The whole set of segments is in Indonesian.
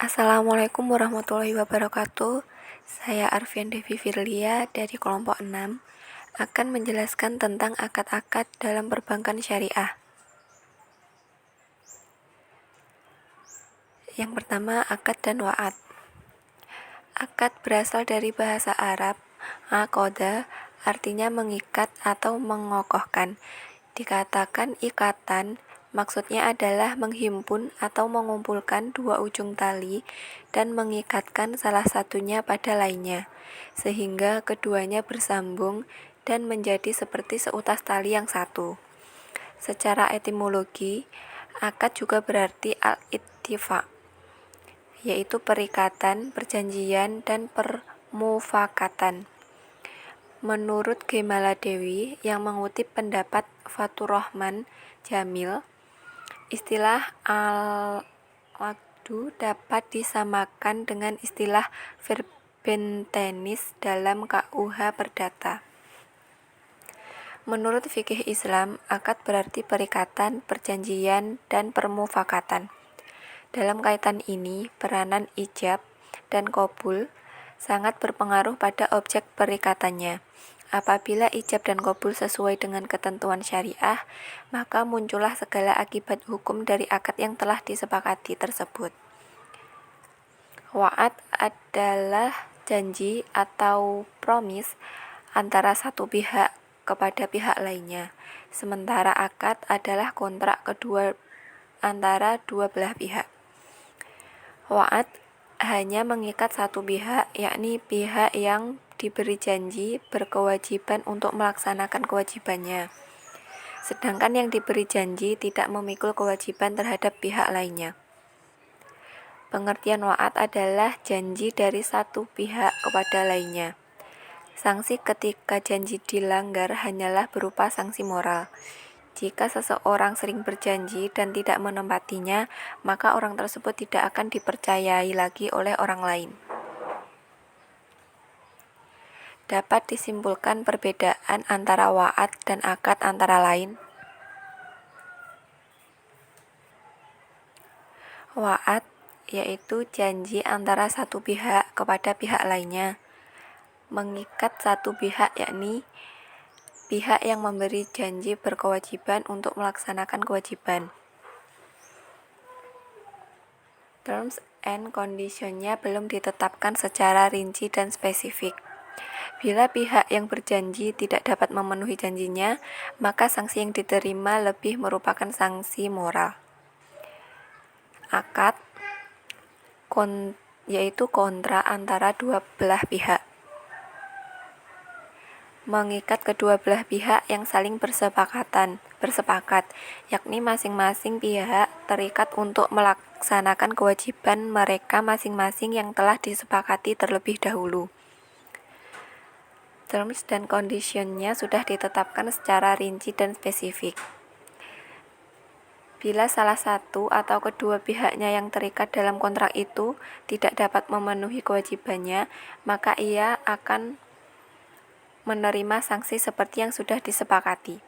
Assalamualaikum warahmatullahi wabarakatuh. Saya Arfian Devi Firlia dari kelompok 6 akan menjelaskan tentang akad-akad dalam perbankan syariah. Yang pertama, akad dan wa'ad. Akad berasal dari bahasa Arab aqada, artinya mengikat atau mengokohkan. Dikatakan ikatan, maksudnya adalah menghimpun atau mengumpulkan dua ujung tali dan mengikatkan salah satunya pada lainnya, sehingga keduanya bersambung dan menjadi seperti seutas tali yang satu. Secara etimologi, akad juga berarti al-ittifaq, yaitu perikatan, perjanjian, dan permufakatan. Menurut Gemaladewi yang mengutip pendapat Fathurrahman Jamil, istilah al-aqdu dapat disamakan dengan istilah verbentenis dalam KUH Perdata. Menurut fikih Islam, akad berarti perikatan, perjanjian, dan permufakatan. Dalam kaitan ini, peranan ijab dan qabul sangat berpengaruh pada objek perikatannya. Apabila ijab dan qabul sesuai dengan ketentuan syariah, maka muncullah segala akibat hukum dari akad yang telah disepakati tersebut. Wa'ad adalah janji atau promise antara satu pihak kepada pihak lainnya, sementara akad adalah kontrak kedua antara dua belah pihak. Wa'ad hanya mengikat satu pihak, yakni pihak yang diberi janji berkewajiban untuk melaksanakan kewajibannya, sedangkan yang diberi janji tidak memikul kewajiban terhadap pihak lainnya. Pengertian wa'ad adalah janji dari satu pihak kepada lainnya. Sanksi ketika janji dilanggar hanyalah berupa sanksi moral. Jika seseorang sering berjanji dan tidak menepatinya, maka orang tersebut tidak akan dipercayai lagi oleh orang lain. Dapat disimpulkan perbedaan antara wa'ad dan akad antara lain. Wa'ad yaitu janji antara satu pihak kepada pihak lainnya. Mengikat satu pihak yakni pihak yang memberi janji berkewajiban untuk melaksanakan kewajiban. Terms and condition-nya belum ditetapkan secara rinci dan spesifik. Bila pihak yang berjanji tidak dapat memenuhi janjinya, maka sanksi yang diterima lebih merupakan sanksi moral. Akad yaitu kontrak antara dua belah pihak. Mengikat kedua belah pihak yang saling bersepakat, yakni masing-masing pihak terikat untuk melaksanakan kewajiban mereka masing-masing yang telah disepakati terlebih dahulu. Terms dan condition-nya sudah ditetapkan secara rinci dan spesifik. Bila salah satu atau kedua pihaknya yang terikat dalam kontrak itu tidak dapat memenuhi kewajibannya, maka ia akan menerima sanksi seperti yang sudah disepakati.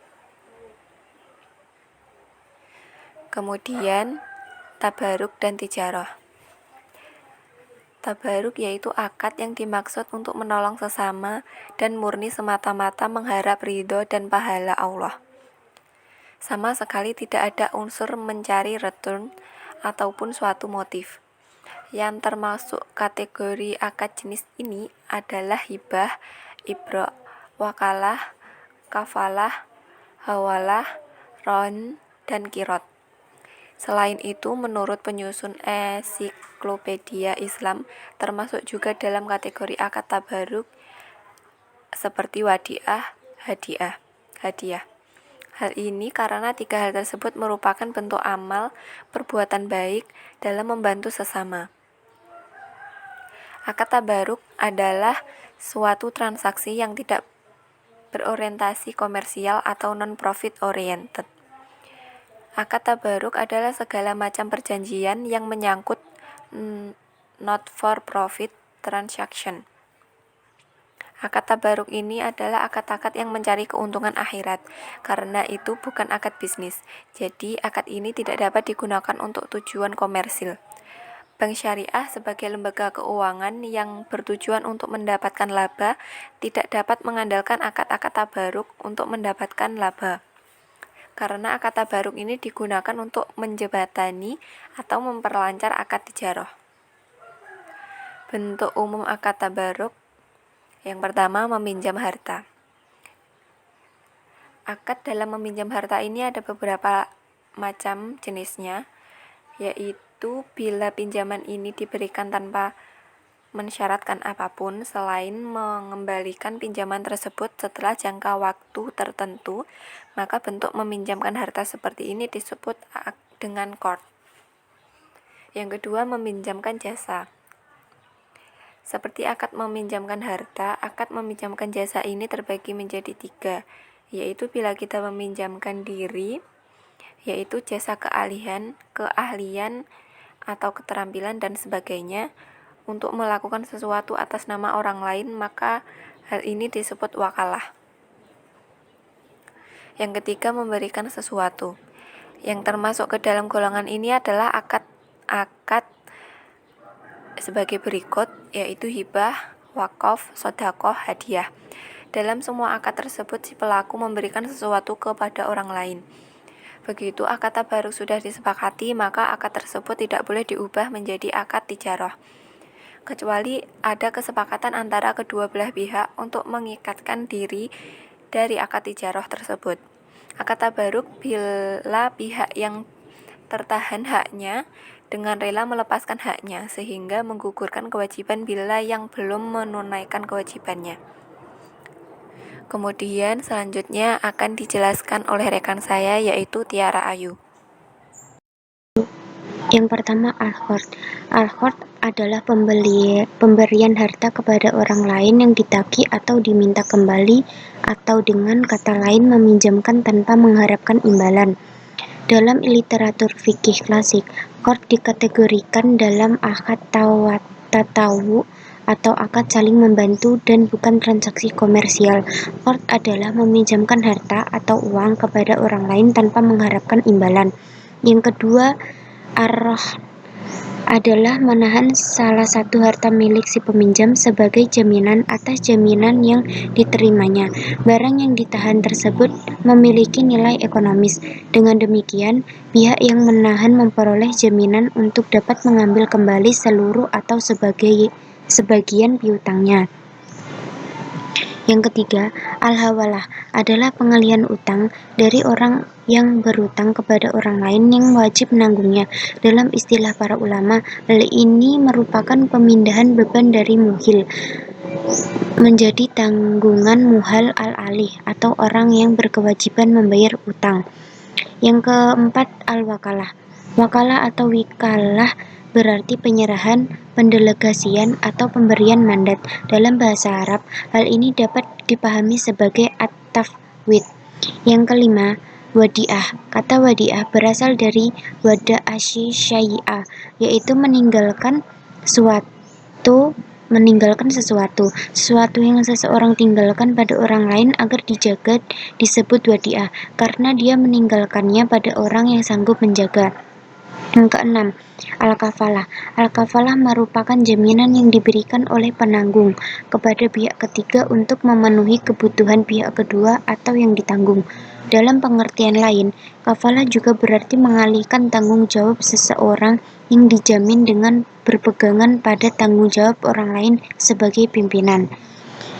Kemudian, tabaruk dan tijarah. Tabaruk yaitu akad yang dimaksud untuk menolong sesama dan murni semata-mata mengharap ridho dan pahala Allah. Sama sekali tidak ada unsur mencari return ataupun suatu motif. Yang termasuk kategori akad jenis ini adalah hibah, ibra, wakalah, kafalah, hawalah, ron, dan kirot. Selain itu, menurut penyusun ensiklopedia Islam, termasuk juga dalam kategori akad tabaruk seperti wadiah, hadiah. Hal ini karena tiga hal tersebut merupakan bentuk amal perbuatan baik dalam membantu sesama. Akad tabaruk adalah suatu transaksi yang tidak berorientasi komersial atau non-profit oriented. Akad tabaruk adalah segala macam perjanjian yang menyangkut not-for-profit transaction. Akad tabaruk ini adalah akad-akad yang mencari keuntungan akhirat, karena itu bukan akad bisnis. Jadi, akad ini tidak dapat digunakan untuk tujuan komersil. Bank syariah sebagai lembaga keuangan yang bertujuan untuk mendapatkan laba tidak dapat mengandalkan akad-akad tabaruk untuk mendapatkan laba. Karena akad tabaruk ini digunakan untuk menjebatani atau memperlancar akad tijarah. Bentuk umum akad tabaruk. Yang pertama, meminjam harta. Akad dalam meminjam harta ini ada beberapa macam jenisnya, yaitu bila pinjaman ini diberikan tanpa mensyaratkan apapun selain mengembalikan pinjaman tersebut setelah jangka waktu tertentu, maka bentuk meminjamkan harta seperti ini disebut dengan qard. Yang kedua, meminjamkan jasa. Seperti akad meminjamkan harta, akad meminjamkan jasa ini terbagi menjadi 3, yaitu bila kita meminjamkan diri, yaitu jasa keahlian atau keterampilan dan sebagainya untuk melakukan sesuatu atas nama orang lain, maka hal ini disebut wakalah. Yang ketiga, memberikan sesuatu. Yang termasuk ke dalam golongan ini adalah akad sebagai berikut, yaitu hibah, wakaf, sedekah, hadiah. Dalam semua akad tersebut, si pelaku memberikan sesuatu kepada orang lain. Begitu akad tabaruk sudah disepakati, maka akad tersebut tidak boleh diubah menjadi akad tijarah, kecuali ada kesepakatan antara kedua belah pihak untuk mengikatkan diri dari akad tijarah tersebut. Akad tabaruk bila pihak yang tertahan haknya dengan rela melepaskan haknya, sehingga menggugurkan kewajiban bila yang belum menunaikan kewajibannya. Kemudian selanjutnya akan dijelaskan oleh rekan saya, yaitu Tiara Ayu. Yang pertama, al-qard. Al-qard adalah pemberian harta kepada orang lain yang ditagih atau diminta kembali, atau dengan kata lain meminjamkan tanpa mengharapkan imbalan. Dalam literatur fikih klasik, qard dikategorikan dalam akad tatawu atau akad saling membantu dan bukan transaksi komersial. Qard adalah meminjamkan harta atau uang kepada orang lain tanpa mengharapkan imbalan. Yang kedua, ar-rahn adalah menahan salah satu harta milik si peminjam sebagai jaminan atas jaminan yang diterimanya. Barang yang ditahan tersebut memiliki nilai ekonomis. Dengan demikian, pihak yang menahan memperoleh jaminan untuk dapat mengambil kembali seluruh atau sebagian piutangnya. Yang ketiga, al-hawalah adalah pengalihan utang dari orang yang berutang kepada orang lain yang wajib menanggungnya. Dalam istilah para ulama, hal ini merupakan pemindahan beban dari muhil menjadi tanggungan muhal al-alih atau orang yang berkewajiban membayar utang. Yang keempat, al-wakalah. Wakalah atau wikalah berarti penyerahan, pendelegasian, atau pemberian mandat. Dalam bahasa Arab, hal ini dapat dipahami sebagai at-tafwid. Yang kelima, wadi'ah. Kata wadi'ah berasal dari wada'asy syai'a, yaitu meninggalkan sesuatu yang seseorang tinggalkan pada orang lain agar dijaga disebut wadi'ah, karena dia meninggalkannya pada orang yang sanggup menjaga. Yang keenam, al-kafalah. Al-kafalah merupakan jaminan yang diberikan oleh penanggung kepada pihak ketiga untuk memenuhi kebutuhan pihak kedua atau yang ditanggung. Dalam pengertian lain, kafalah juga berarti mengalihkan tanggung jawab seseorang yang dijamin dengan berpegangan pada tanggung jawab orang lain sebagai pimpinan.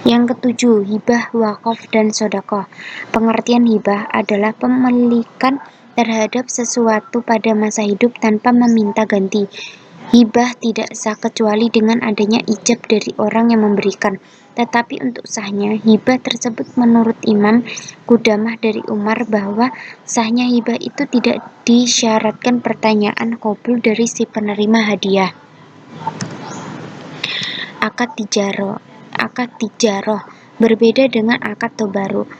Yang ketujuh, hibah, wakaf, dan sedekah. Pengertian hibah adalah pemilikan terhadap sesuatu pada masa hidup tanpa meminta ganti. Hibah tidak sah kecuali dengan adanya ijab dari orang yang memberikan. Tetapi untuk sahnya, hibah tersebut menurut Imam Qudamah dari Umar bahwa sahnya hibah itu tidak disyaratkan pertanyaan qabul dari si penerima hadiah. Akad tijarah berbeda dengan akad tabaruk.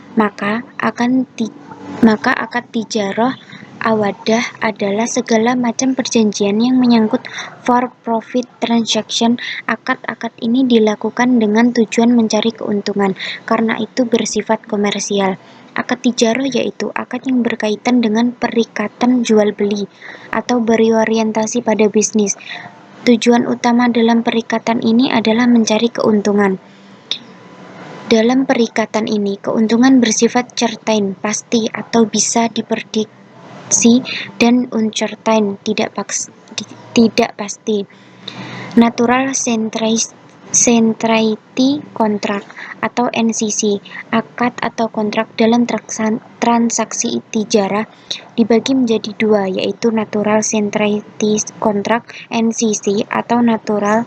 Maka akad tijarah awadah adalah segala macam perjanjian yang menyangkut for profit transaction. Akad-akad ini dilakukan dengan tujuan mencari keuntungan, karena itu bersifat komersial. Akad tijarah yaitu akad yang berkaitan dengan perikatan jual beli atau berorientasi pada bisnis. Tujuan utama dalam perikatan ini adalah mencari keuntungan. Dalam perikatan ini, keuntungan bersifat certain, pasti, atau bisa diprediksi, dan uncertain, tidak pasti. Natural Centrality Contract atau NCC, akad atau kontrak dalam transaksi tijarah dibagi menjadi dua, yaitu Natural Centrality Contract (NCC) atau Natural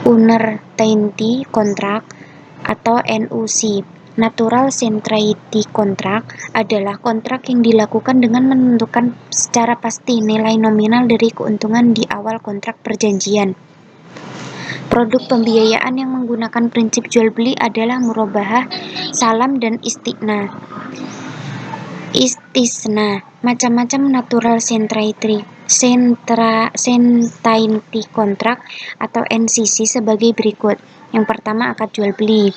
Uncertainty Contract atau NUC. Natural Centrality Contract adalah kontrak yang dilakukan dengan menentukan secara pasti nilai nominal dari keuntungan di awal kontrak perjanjian. Produk pembiayaan yang menggunakan prinsip jual beli adalah murabahah, salam, dan istisna. Macam-macam Natural Centrality Contract atau NCC sebagai berikut. Yang pertama, akad jual beli.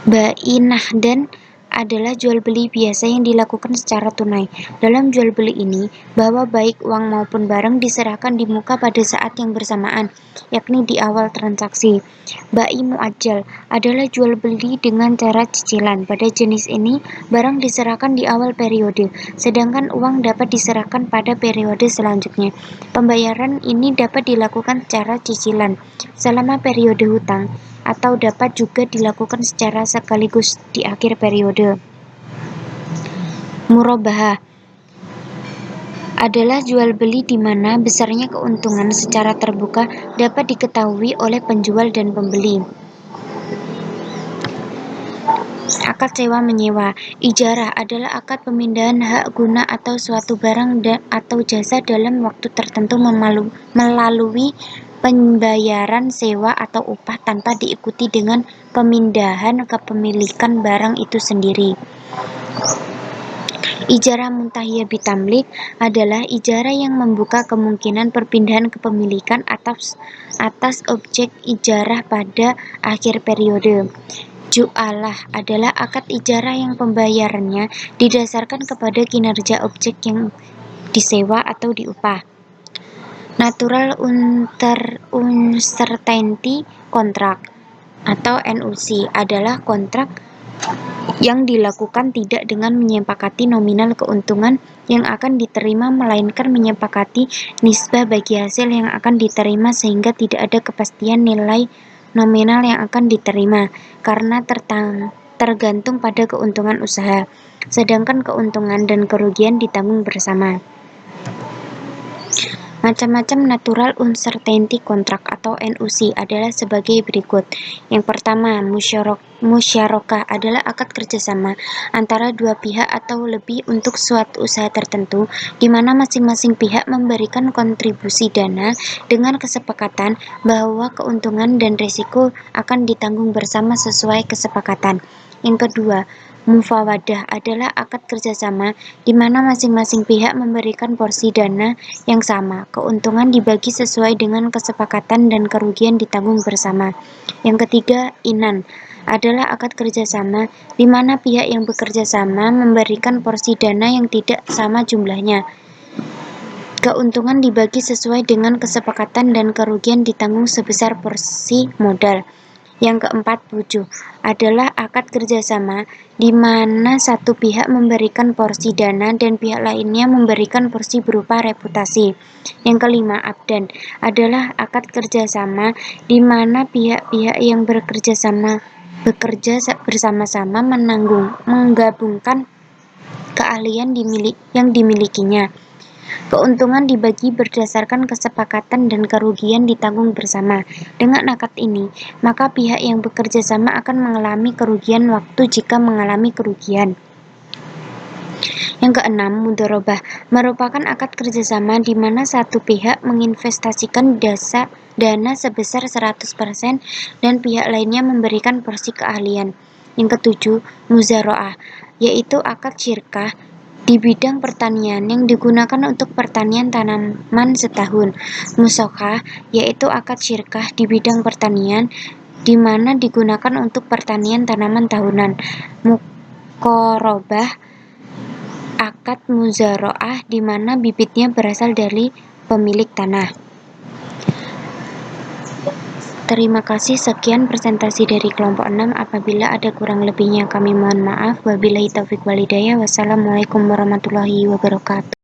Bainah dan adalah jual beli biasa yang dilakukan secara tunai. Dalam jual beli ini, bahwa baik uang maupun barang diserahkan di muka pada saat yang bersamaan, yakni di awal transaksi. Bai muajjal adalah jual beli dengan cara cicilan. Pada jenis ini, barang diserahkan di awal periode, sedangkan uang dapat diserahkan pada periode selanjutnya. Pembayaran ini dapat dilakukan secara cicilan selama periode hutang, atau dapat juga dilakukan secara sekaligus di akhir periode. Murabahah adalah jual beli di mana besarnya keuntungan secara terbuka dapat diketahui oleh penjual dan pembeli. Akad sewa-menyewa. Ijarah adalah akad pemindahan hak guna atau suatu barang atau jasa dalam waktu tertentu melalui pembayaran sewa atau upah tanpa diikuti dengan pemindahan kepemilikan barang itu sendiri. Ijarah muntahiyah bitamlik adalah ijarah yang membuka kemungkinan perpindahan kepemilikan atas objek ijarah pada akhir periode. Ju'alah adalah akad ijarah yang pembayarannya didasarkan kepada kinerja objek yang disewa atau diupah. Natural Uncertainty Contract atau NUC adalah kontrak yang dilakukan tidak dengan menyepakati nominal keuntungan yang akan diterima, melainkan menyepakati nisbah bagi hasil yang akan diterima, sehingga tidak ada kepastian nilai nominal yang akan diterima karena tergantung pada keuntungan usaha, sedangkan keuntungan dan kerugian ditanggung bersama. Macam-macam Natural Uncertainty Contract atau NUC adalah sebagai berikut. Yang pertama, musyarakah adalah akad kerjasama antara dua pihak atau lebih untuk suatu usaha tertentu, di mana masing-masing pihak memberikan kontribusi dana dengan kesepakatan bahwa keuntungan dan risiko akan ditanggung bersama sesuai kesepakatan. Yang kedua, mufawadah adalah akad kerjasama di mana masing-masing pihak memberikan porsi dana yang sama. Keuntungan dibagi sesuai dengan kesepakatan dan kerugian ditanggung bersama. Yang ketiga, inan adalah akad kerjasama di mana pihak yang bekerja sama memberikan porsi dana yang tidak sama jumlahnya. Keuntungan dibagi sesuai dengan kesepakatan dan kerugian ditanggung sebesar porsi modal. Yang keempat, bujuh adalah akad kerjasama di mana satu pihak memberikan porsi dana dan pihak lainnya memberikan porsi berupa reputasi. Yang kelima, abdan adalah akad kerjasama di mana pihak-pihak yang bekerja bersama-sama menggabungkan keahlian yang dimilikinya. Keuntungan dibagi berdasarkan kesepakatan dan kerugian ditanggung bersama. Dengan akad ini, maka pihak yang bekerja sama akan mengalami kerugian waktu jika mengalami kerugian. Yang keenam, mudharabah merupakan akad kerjasama di mana satu pihak menginvestasikan dana sebesar 100% dan pihak lainnya memberikan porsi keahlian. Yang ketujuh, muzaroah, yaitu akad syirkah di bidang pertanian yang digunakan untuk pertanian tanaman setahun. Musokah, yaitu akad syirkah di bidang pertanian di mana digunakan untuk pertanian tanaman tahunan. Muqarabah, akad muzaroah di mana bibitnya berasal dari pemilik tanah. Terima kasih, sekian presentasi dari kelompok 6. Apabila ada kurang lebihnya kami mohon maaf. Wabillahi taufik walhidayah. Wassalamualaikum warahmatullahi wabarakatuh.